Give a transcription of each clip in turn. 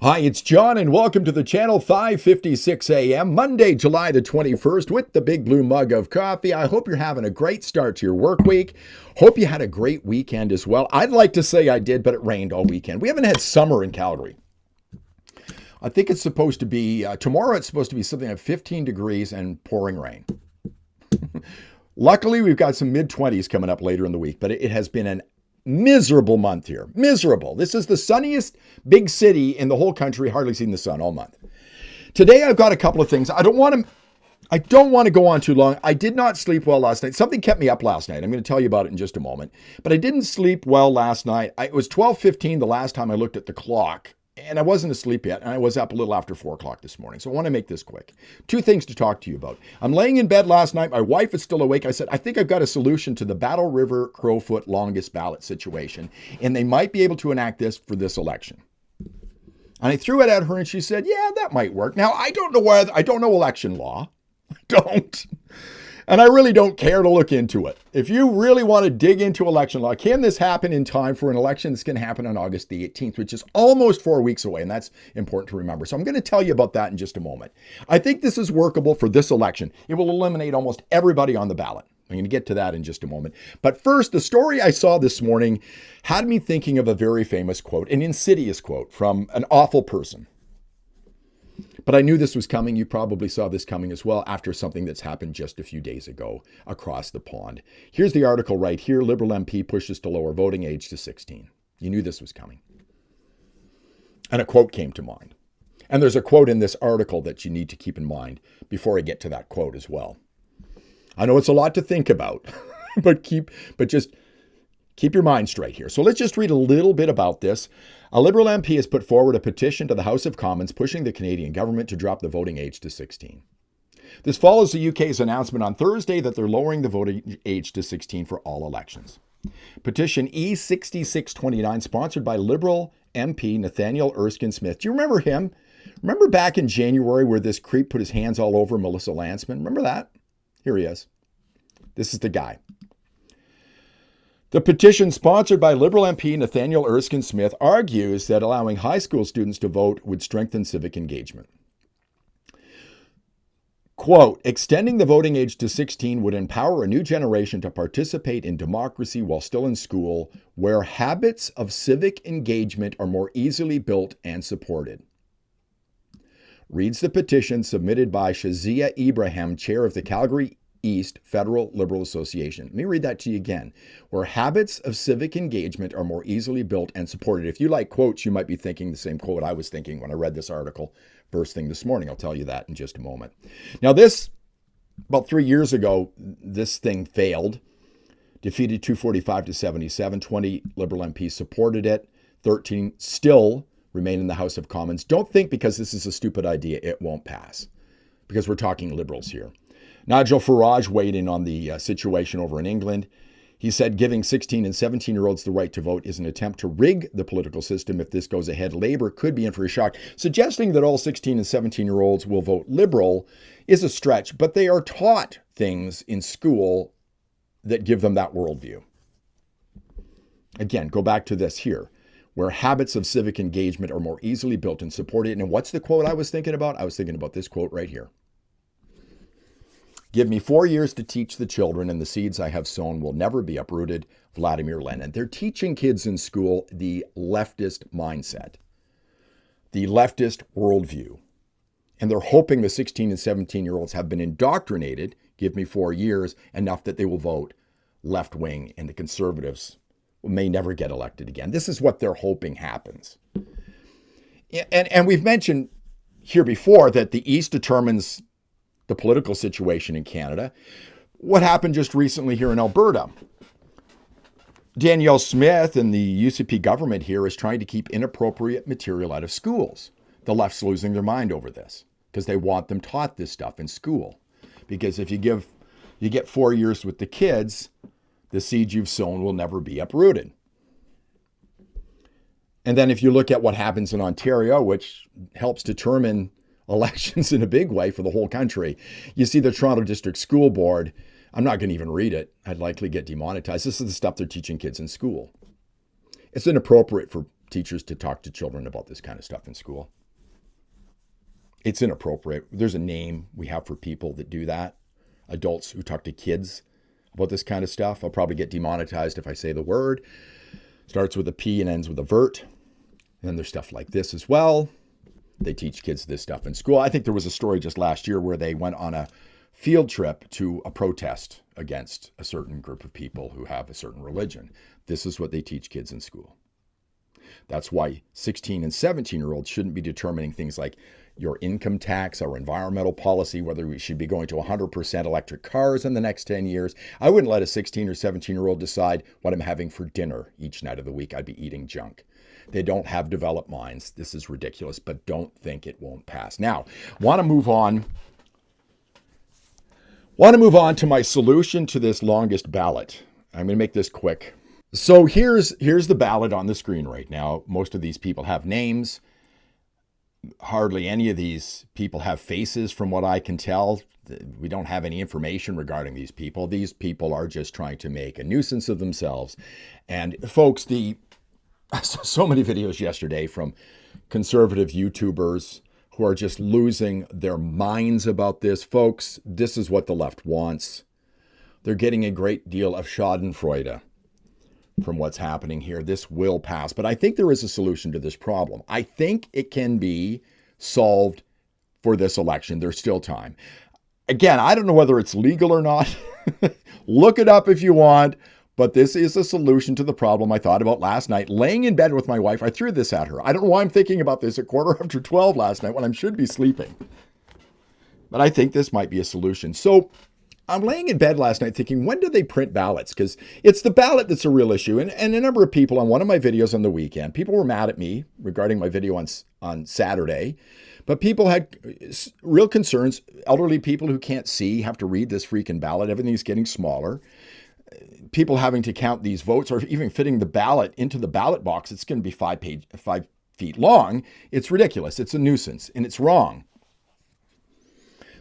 Hi, it's John, and welcome to the channel 5:56 a.m., Monday, July the 21st, with the big blue mug of coffee. I hope you're having a great start to your work week. Hope you had a great weekend as well. I'd like to say I did, but it rained all weekend. We haven't had summer in Calgary. I think it's supposed to be, tomorrow it's supposed to be something like 15 degrees and pouring rain. Luckily, we've got some mid-20s coming up later in the week, but it has been an miserable month here. Miserable. This is the sunniest big city in the whole country. Hardly seen the sun all month. Today, I've got a couple of things. I don't want to go on too long. I did not sleep well last night. Something kept me up last night. I'm going to tell you about it in just a moment. But I didn't sleep well last night. It was 12:15 the last time I looked at the clock. And I wasn't asleep yet, and I was up a little after 4 o'clock this morning. So I want to make this quick. Two things to talk to you about. I'm laying in bed last night. My wife is still awake. I said, I think I've got a solution to the Battle River Crowfoot longest ballot situation, and they might be able to enact this for this election. And I threw it at her, and she said, yeah, that might work. Now, I don't know election law. I don't. And I really don't care to look into it. If you really want to dig into election law, can this happen in time for an election that's going to happen on August the 18th, which is almost 4 weeks away, and that's important to remember. So I'm going to tell you about that in just a moment. I think this is workable for this election. It will eliminate almost everybody on the ballot. I'm going to get to that in just a moment. But first, the story I saw this morning had me thinking of a very famous quote, an insidious quote from an awful person. But I knew this was coming. You probably saw this coming as well after something that's happened just a few days ago across the pond. Here's the article right here. Liberal MP pushes to lower voting age to 16. You knew this was coming. And a quote came to mind. And there's a quote in this article that you need to keep in mind before I get to that quote as well. I know it's a lot to think about, but just keep your mind straight here. So let's just read a little bit about this. A Liberal MP has put forward a petition to the House of Commons pushing the Canadian government to drop the voting age to 16. This follows the UK's announcement on Thursday that they're lowering the voting age to 16 for all elections. Petition E6629, sponsored by Liberal MP Nathaniel Erskine Smith. Do you remember him? Remember back in January where this creep put his hands all over Melissa Lantsman? Remember that? Here he is. This is the guy. The petition, sponsored by Liberal MP Nathaniel Erskine Smith, argues that allowing high school students to vote would strengthen civic engagement. Quote, extending the voting age to 16 would empower a new generation to participate in democracy while still in school, where habits of civic engagement are more easily built and supported. Reads the petition submitted by Shazia Ibrahim, chair of the Calgary East Federal Liberal Association. Let me read that to you again. Where habits of civic engagement are more easily built and supported. If you like quotes, you might be thinking the same quote I was thinking when I read this article first thing this morning. I'll tell you that in just a moment. Now about 3 years ago, this thing failed. Defeated 245 to 77. 20 Liberal MPs supported it. 13 still remain in the House of Commons. Don't think because this is a stupid idea, it won't pass. Because we're talking Liberals here. Nigel Farage weighed in on the situation over in England. He said giving 16 and 17-year-olds the right to vote is an attempt to rig the political system. If this goes ahead, Labour could be in for a shock. Suggesting that all 16 and 17-year-olds will vote Liberal is a stretch, but they are taught things in school that give them that worldview. Again, go back to this here, where habits of civic engagement are more easily built and supported. And what's the quote I was thinking about? I was thinking about this quote right here. Give me 4 years to teach the children, and the seeds I have sown will never be uprooted. Vladimir Lenin. They're teaching kids in school the leftist mindset, the leftist worldview. And they're hoping the 16 and 17-year-olds have been indoctrinated, give me 4 years, enough that they will vote left wing, and the conservatives may never get elected again. This is what they're hoping happens. And we've mentioned here before that the East determines the political situation in Canada. What happened just recently here in Alberta? Danielle Smith and the UCP government here is trying to keep inappropriate material out of schools. The left's losing their mind over this because they want them taught this stuff in school. Because if you get 4 years with the kids, the seeds you've sown will never be uprooted. And then if you look at what happens in Ontario, which helps determine elections in a big way for the whole country, you see the Toronto District School Board. I'm not going to even read it. I'd likely get demonetized. This is the stuff they're teaching kids in school. It's inappropriate for teachers to talk to children about this kind of stuff in school. It's inappropriate. There's a name we have for people that do that. Adults who talk to kids about this kind of stuff. I'll probably get demonetized if I say the word. Starts with a P and ends with a vert. And then there's stuff like this as well. They teach kids this stuff in school. I think there was a story just last year where they went on a field trip to a protest against a certain group of people who have a certain religion. This is what they teach kids in school. That's why 16 and 17-year-olds shouldn't be determining things like your income tax or environmental policy, whether we should be going to 100% electric cars in the next 10 years. I wouldn't let a 16 or 17-year-old decide what I'm having for dinner each night of the week. I'd be eating junk. They don't have developed minds. This is ridiculous, but don't think it won't pass. Now, want to move on to my solution to this longest ballot. I'm going to make this quick. So here's the ballot on the screen right now. Most of these people have names. Hardly any of these people have faces from what I can tell. We don't have any information regarding these people. These people are just trying to make a nuisance of themselves. And folks, I saw so many videos yesterday from conservative YouTubers who are just losing their minds about this. Folks, this is what the left wants. They're getting a great deal of schadenfreude from what's happening here. This will pass, but I think there is a solution to this problem. I think it can be solved for this election. There's still time. Again, I don't know whether it's legal or not. Look it up if you want, but this is a solution to the problem I thought about last night. Laying in bed with my wife, I threw this at her. I don't know why I'm thinking about this at 12:15 last night when I should be sleeping. But I think this might be a solution. So I'm laying in bed last night thinking, when do they print ballots? Because it's the ballot that's a real issue. And a number of people on one of my videos on the weekend, people were mad at me regarding my video on Saturday. But people had real concerns. Elderly people who can't see have to read this freaking ballot. Everything's getting smaller. People having to count these votes or even fitting the ballot into the ballot box. It's going to be 5 feet long. It's ridiculous. It's a nuisance and it's wrong.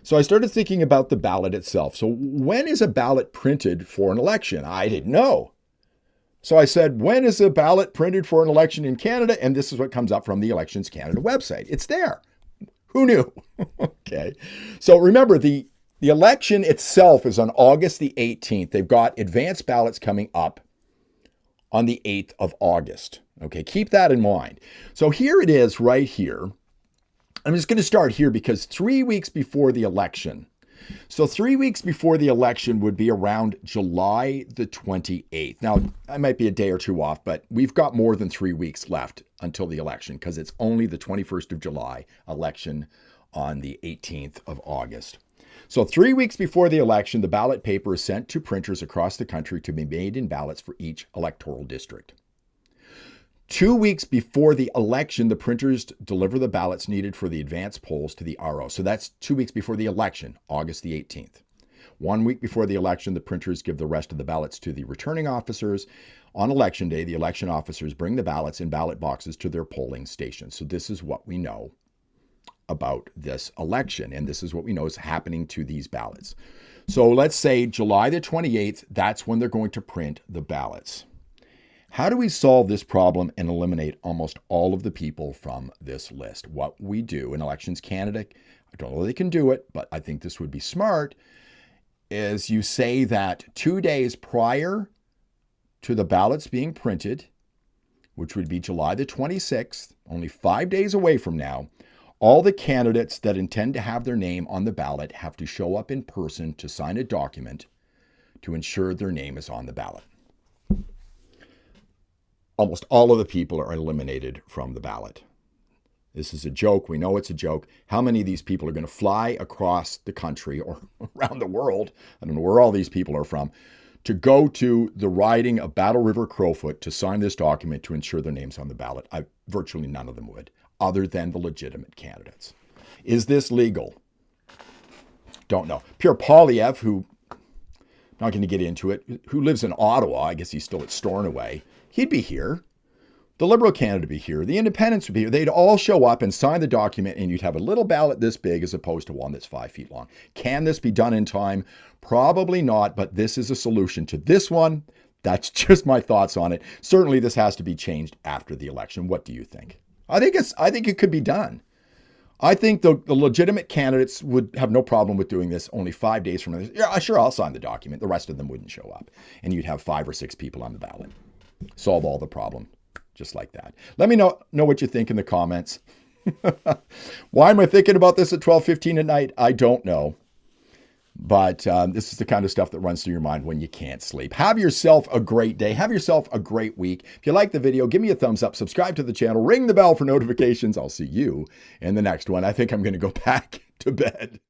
So I started thinking about the ballot itself. So when is a ballot printed for an election? I didn't know. So I said, when is a ballot printed for an election in Canada? And this is what comes up from the Elections Canada website. It's there. Who knew? Okay. So remember, the election itself is on August the 18th. They've got advanced ballots coming up on the 8th of August. Okay, keep that in mind. So here it is right here. I'm just going to start here because 3 weeks before the election. So 3 weeks before the election would be around July the 28th. Now, I might be a day or two off, but we've got more than 3 weeks left until the election because it's only the 21st of July, election on the 18th of August. So 3 weeks before the election, the ballot paper is sent to printers across the country to be made in ballots for each electoral district. 2 weeks before the election, the printers deliver the ballots needed for the advance polls to the RO. So that's 2 weeks before the election, August the 18th. 1 week before the election, the printers give the rest of the ballots to the returning officers. On election day, the election officers bring the ballots in ballot boxes to their polling stations. So this is what we know about this election, and this is what we know is happening to these ballots. So let's say July the 28th, that's when they're going to print the ballots. How do we solve this problem and eliminate almost all of the people from this list? What we do in Elections Canada, I don't know if they can do it, but I think this would be smart, is you say that 2 days prior to the ballots being printed, which would be July the 26th, only 5 days away from now, all the candidates that intend to have their name on the ballot have to show up in person to sign a document to ensure their name is on the ballot. Almost all of the people are eliminated from the ballot. This is a joke. We know it's a joke. How many of these people are going to fly across the country or around the world? I don't know where all these people are from, to go to the riding of Battle River Crowfoot to sign this document to ensure their name's on the ballot. Virtually none of them would, other than the legitimate candidates. Is this legal? Don't know. Pierre Poilievre, who, not going to get into it, who lives in Ottawa, I guess he's still at Stornoway, he'd be here. The Liberal candidate would be here. The Independents would be here. They'd all show up and sign the document, and you'd have a little ballot this big as opposed to one that's 5 feet long. Can this be done in time? Probably not, but this is a solution to this one. That's just my thoughts on it. Certainly this has to be changed after the election. What do you think? I think it could be done. I think the legitimate candidates would have no problem with doing this only 5 days from now. Yeah, sure, I'll sign the document. The rest of them wouldn't show up. And you'd have 5 or 6 people on the ballot. Solve all the problem. Just like that. Let me know what you think in the comments. Why am I thinking about this at 12:15 at night? I don't know. But this is the kind of stuff that runs through your mind when you can't sleep. Have yourself a great day. Have yourself a great week. If you like the video, give me a thumbs up, subscribe to the channel, ring the bell for notifications. I'll see you in the next one. I think I'm going to go back to bed.